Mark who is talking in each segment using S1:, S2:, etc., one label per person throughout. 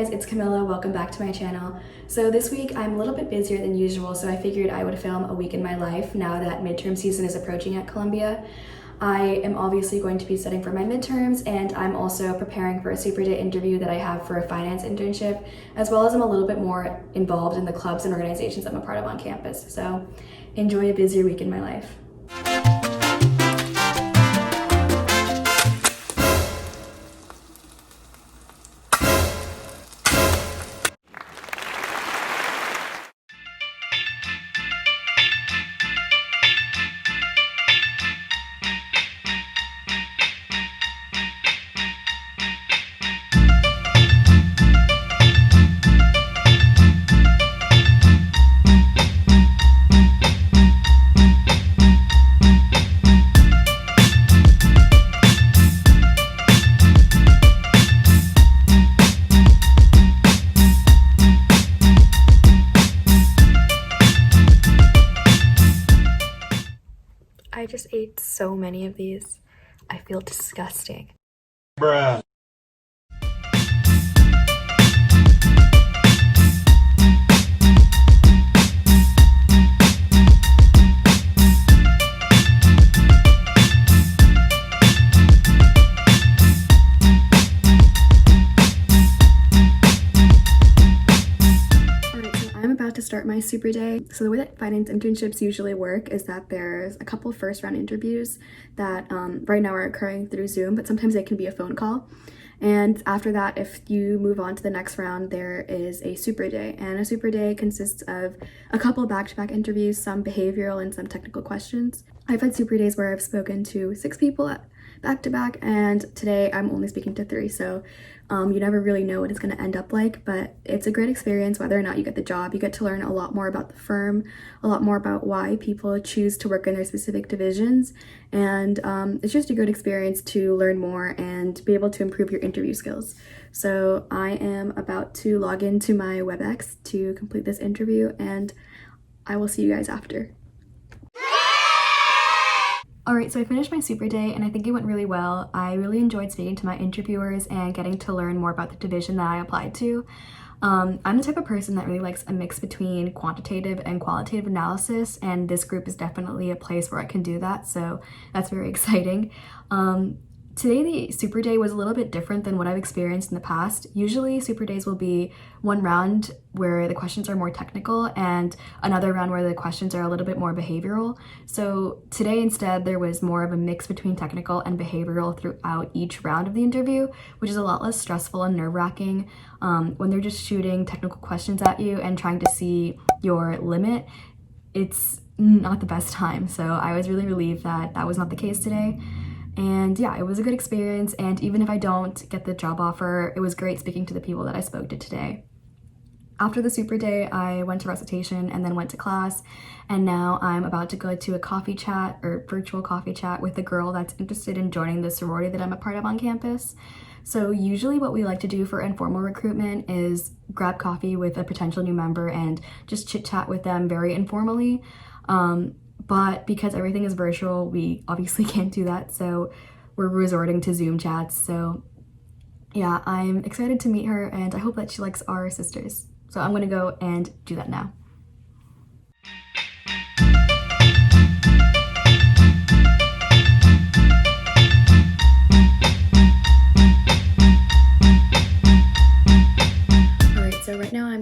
S1: guys, it's Camilla. Welcome back to my channel. So this week I'm a little bit busier than usual, so I figured I would film a week in my life now that midterm season is approaching at Columbia. I am obviously going to be studying for my midterms, and I'm also preparing for a super day interview that I have for a finance internship, as well as I'm a little bit more involved in the clubs and organizations I'm a part of on campus. So enjoy a busier week in my life. I just ate so many of these. I feel disgusting.
S2: Bruh.
S1: To start my super day. So the way that finance internships usually work is that there's a couple first round interviews that right now are occurring through Zoom, but sometimes they can be a phone call. And after that, if you move on to the next round, there is a super day. And a super day consists of a couple back-to-back interviews, some behavioral and some technical questions. I've had super days where I've spoken to 6 people back-to-back, and today I'm only speaking to 3. So you never really know what it's going to end up like, but it's a great experience whether or not you get the job. You get to learn a lot more about the firm, a lot more about why people choose to work in their specific divisions, and it's just a good experience to learn more and be able to improve your interview skills. So I am about to log into my WebEx to complete this interview, and I will see you guys after. Alright, so I finished my super day and I think it went really well. I really enjoyed speaking to my interviewers and getting to learn more about the division that I applied to. I'm the type of person that really likes a mix between quantitative and qualitative analysis, and this group is definitely a place where I can do that, so that's very exciting. Today, the super day was a little bit different than what I've experienced in the past. Usually, super days will be one round where the questions are more technical and another round where the questions are a little bit more behavioral. So today, instead, there was more of a mix between technical and behavioral throughout each round of the interview, which is a lot less stressful and nerve-wracking. When they're just shooting technical questions at you and trying to see your limit, it's not the best time. So I was really relieved that that was not the case today. And yeah, it was a good experience, and even if I don't get the job offer, it was great speaking to the people that I spoke to today. After the super day, I went to recitation and then went to class, and now I'm about to go to a coffee chat or virtual coffee chat with a girl that's interested in joining the sorority that I'm a part of on campus. So usually what we like to do for informal recruitment is grab coffee with a potential new member and just chit chat with them very informally. But because everything is virtual, we obviously can't do that, so we're resorting to Zoom chats. So yeah, I'm excited to meet her, and I hope that she likes our sisters. So I'm gonna go and do that now.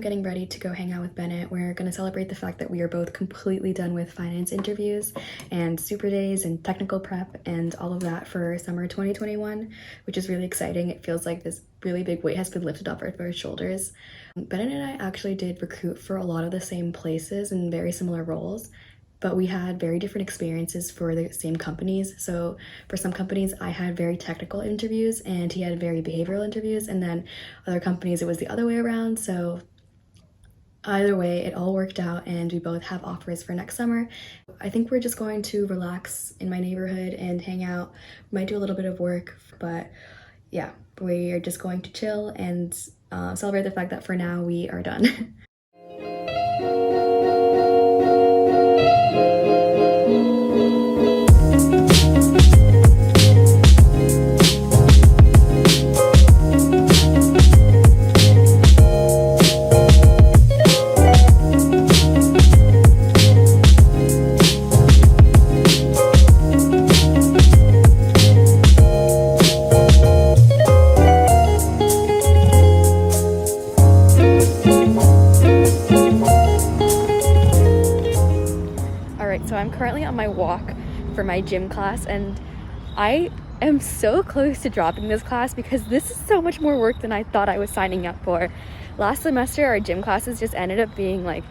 S1: Getting ready to go hang out with Bennett. We're going to celebrate the fact that we are both completely done with finance interviews and super days and technical prep and all of that for summer 2021, which is really exciting. It feels like this really big weight has been lifted off our shoulders. Bennett and I actually did recruit for a lot of the same places and very similar roles, but we had very different experiences for the same companies. So for some companies, I had very technical interviews and he had very behavioral interviews, and then other companies, it was the other way around. So either way, it all worked out, and we both have offers for next summer. I think we're just going to relax in my neighborhood and hang out. We might do a little bit of work, but yeah, we are just going to chill and celebrate the fact that for now we are done. for my gym class, and I am so close to dropping this class because this is so much more work than I thought I was signing up for. Last semester, our gym classes just ended up being like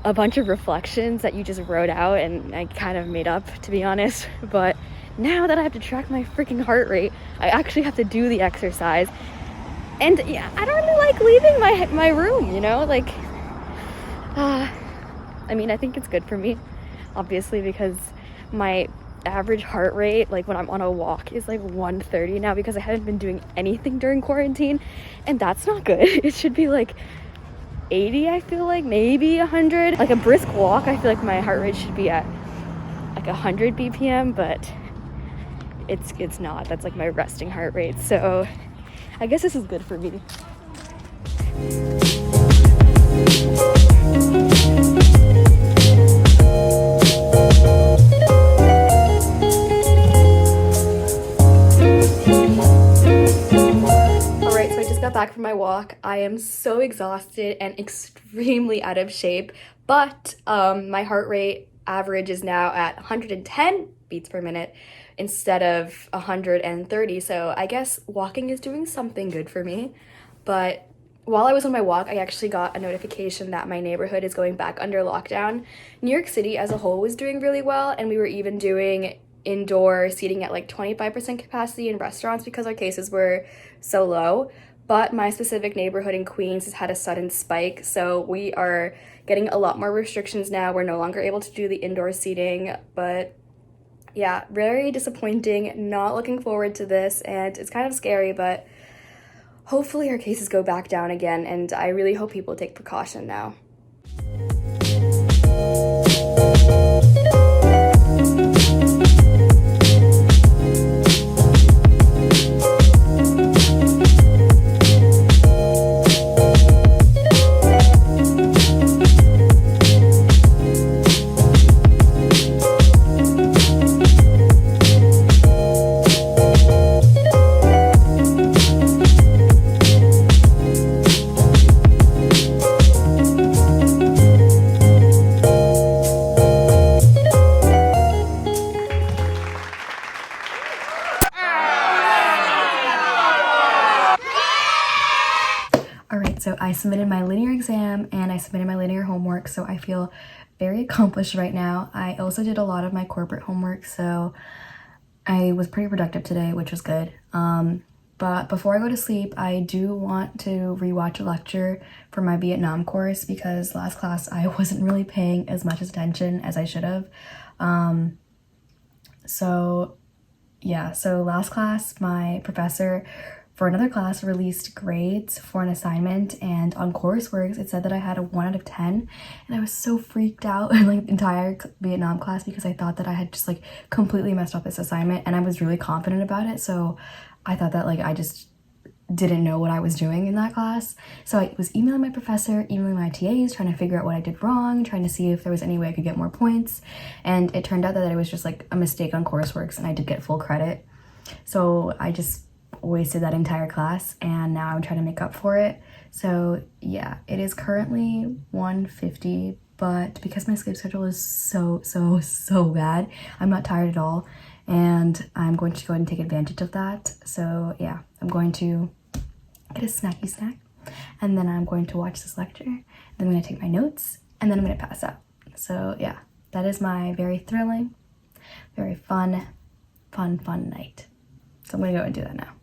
S1: a bunch of reflections that you just wrote out and I kind of made up, to be honest. But now that I have to track my freaking heart rate, I actually have to do the exercise. And yeah, I don't really like leaving my room, you know? Like, I mean, I think it's good for me, obviously, because my average heart rate, like when I'm on a walk, is like 130 now because I haven't been doing anything during quarantine, and that's not good. It should be like 80, I feel like, maybe 100. Like a brisk walk, I feel like my heart rate should be at like 100 BPM, but it's not. That's like my resting heart rate. So I guess this is good for me. Got back from my walk. I am so exhausted and extremely out of shape, but my heart rate average is now at 110 beats per minute instead of 130, so I guess walking is doing something good for me. But while I was on my walk, I actually got a notification that my neighborhood is going back under lockdown. New York City as a whole was doing really well, and we were even doing indoor seating at like 25% capacity in restaurants because our cases were so low. But my specific neighborhood in Queens has had a sudden spike, so we are getting a lot more restrictions now. We're no longer able to do the indoor seating, but yeah, very disappointing. Not looking forward to this, and it's kind of scary, but hopefully our cases go back down again, and I really hope people take precaution now. So I submitted my linear exam and I submitted my linear homework, so I feel very accomplished right now. I also did a lot of my corporate homework, so I was pretty productive today, which was good. But before I go to sleep, I do want to rewatch a lecture for my Vietnam course because last class I wasn't really paying as much attention as I should have. So last class, my professor for another class released grades for an assignment, and on courseworks it said that I had a 1 out of 10, and I was so freaked out in like the entire Vietnam class because I thought that I had just like completely messed up this assignment, and I was really confident about it, so I thought that like I just didn't know what I was doing in that class. So I was emailing my professor, emailing my TAs, trying to figure out what I did wrong, trying to see if there was any way I could get more points, and it turned out that it was just like a mistake on courseworks and I did get full credit. So I just wasted that entire class, and now I'm trying to make up for it. So yeah, it is currently 1:50, but because my sleep schedule is so bad, I'm not tired at all, and I'm going to go ahead and take advantage of that. So yeah, I'm going to get a snacky snack, and then I'm going to watch this lecture, then I'm going to take my notes, and then I'm going to pass out. So yeah, that is my very thrilling, very fun night. So I'm going to go and do that now.